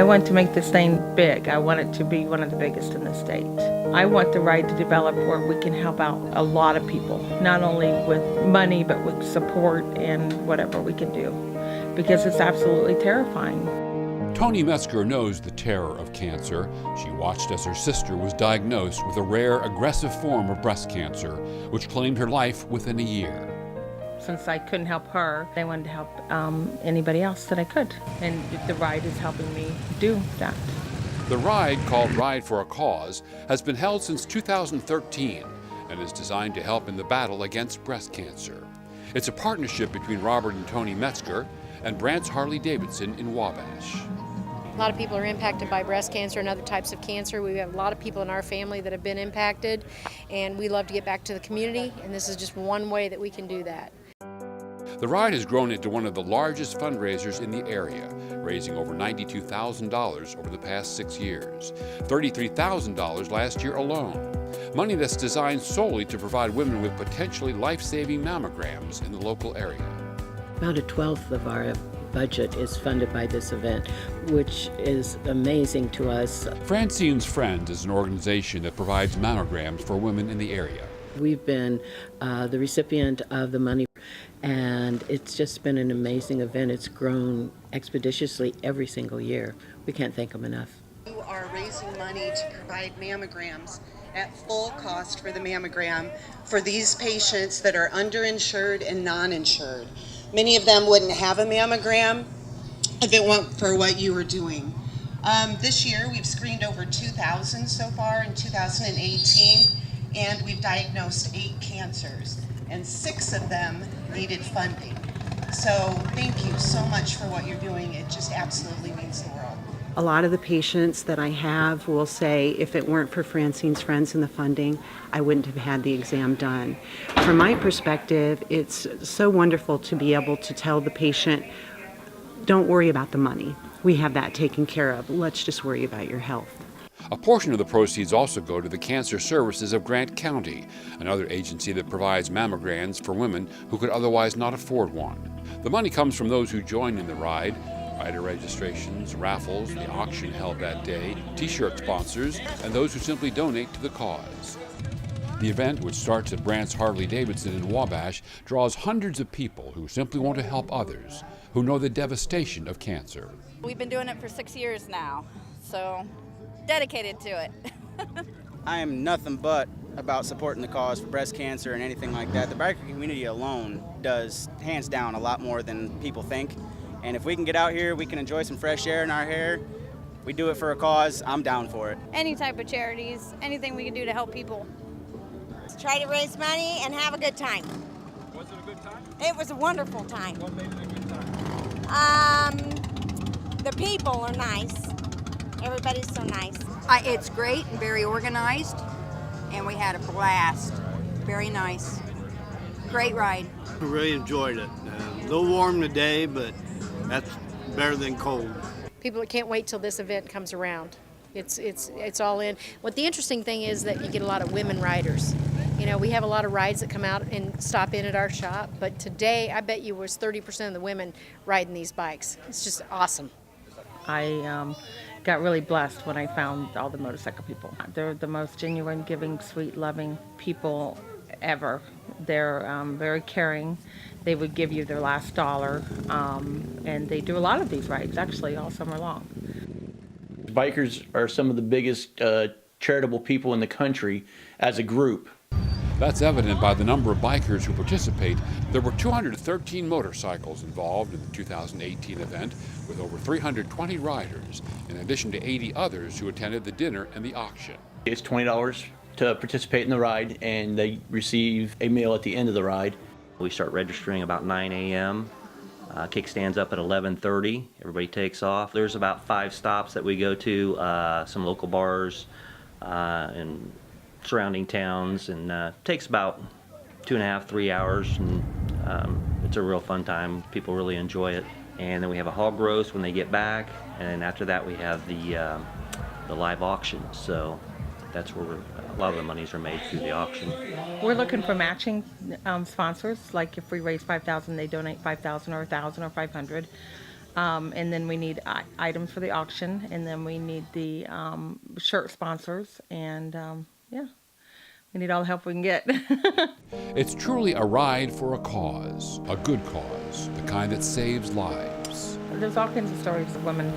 want to make this thing big. I want it to be one of the biggest in the state. I want the ride to develop where we can help out a lot of people, not only with money, but with support and whatever we can do, because it's absolutely terrifying. Toni Metzger knows the terror of cancer. She watched as her sister was diagnosed with a rare, aggressive form of breast cancer, which claimed her life within a year. Since I couldn't help her, I wanted to help anybody else that I could. And the ride is helping me do that. The ride, called Ride for a Cause, has been held since 2013 and is designed to help in the battle against breast cancer. It's a partnership between Robert and Toni Metzger and Brant's Harley-Davidson in Wabash. A lot of people are impacted by breast cancer and other types of cancer. We have a lot of people in our family that have been impacted, and we love to get back to the community, and this is just one way that we can do that. The ride has grown into one of the largest fundraisers in the area, raising over $92,000 over the past 6 years, $33,000 last year alone. Money that's designed solely to provide women with potentially life-saving mammograms in the local area. About a 1/12 of our budget is funded by this event, which is amazing to us. Francine's Friends is an organization that provides mammograms for women in the area. We've been the recipient of the money, and it's just been an amazing event. It's grown expeditiously every single year. We can't thank them enough. You are raising money to provide mammograms at full cost for the mammogram for these patients that are underinsured and non-insured. Many of them wouldn't have a mammogram if it weren't for what you were doing. This year we've screened over 2,000 so far in 2018, and we've diagnosed 8 cancers, and 6 of them needed funding. So thank you so much for what you're doing. It just absolutely means the world. A lot of the patients that I have will say, if it weren't for Francine's Friends and the funding, I wouldn't have had the exam done. From my perspective, it's so wonderful to be able to tell the patient, don't worry about the money. We have that taken care of. Let's just worry about your health. A portion of the proceeds also go to the Cancer Services of Grant County, another agency that provides mammograms for women who could otherwise not afford one. The money comes from those who join in the ride, rider registrations, raffles, the auction held that day, t-shirt sponsors, and those who simply donate to the cause. The event, which starts at Brant's Harley-Davidson in Wabash, draws hundreds of people who simply want to help others, who know the devastation of cancer. We've been doing it for 6 years now, so dedicated to it. I am nothing but about supporting the cause for breast cancer and anything like that. The biker community alone does, hands down, a lot more than people think. And if we can get out here, we can enjoy some fresh air in our hair. We do it for a cause. I'm down for it. Any type of charities, anything we can do to help people. Try to raise money and have a good time. Was it a good time? It was a wonderful time. What made it a good time? The people are nice. Everybody's so nice. It's great and very organized, and we had a blast. Very nice. Great ride. I really enjoyed it. A little warm today, but that's better than cold. People that can't wait till this event comes around. It's all in. What the interesting thing is that you get a lot of women riders. You know, we have a lot of rides that come out and stop in at our shop, but today I bet you was 30% of the women riding these bikes. It's just awesome. I got really blessed when I found all the motorcycle people. They're the most genuine, giving, sweet, loving people ever. They're very caring. They would give you their last dollar, and they do a lot of these rides, actually, all summer long. Bikers are some of the biggest charitable people in the country as a group. That's evident by the number of bikers who participate. There were 213 motorcycles involved in the 2018 event, with over 320 riders, in addition to 80 others who attended the dinner and the auction. It's $20 to participate in the ride, and they receive a meal at the end of the ride. We start registering about 9 a.m. Kickstand's up at 11:30. Everybody takes off. There's about 5 stops that we go to, some local bars and surrounding towns, and takes about 2.5 to 3 hours, and it's a real fun time. People really enjoy it. And then we have a hog roast when they get back, and after that we have the live auction. So that's where a lot of the monies are made through the auction. We're looking for matching sponsors. Like if we raise $5,000, they donate $5,000 or $1,000 or $500. And then we need items for the auction, and then we need the shirt sponsors, and yeah, we need all the help we can get. It's truly a ride for a cause, a good cause, the kind that saves lives. There's all kinds of stories of women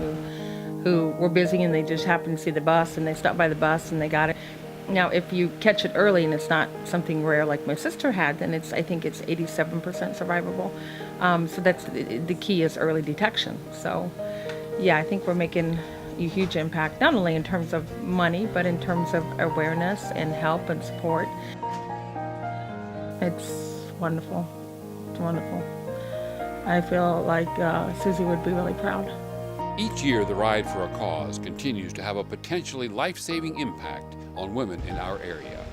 who were busy and they just happened to see the bus and they stopped by the bus and they got it. Now, if you catch it early and it's not something rare like my sister had, then I think it's 87% survivable. So that's the key is early detection. So, yeah, I think we're making a huge impact, not only in terms of money, but in terms of awareness and help and support. It's wonderful. It's wonderful. I feel like Susie would be really proud. Each year, the Ride for a Cause continues to have a potentially life-saving impact on women in our area.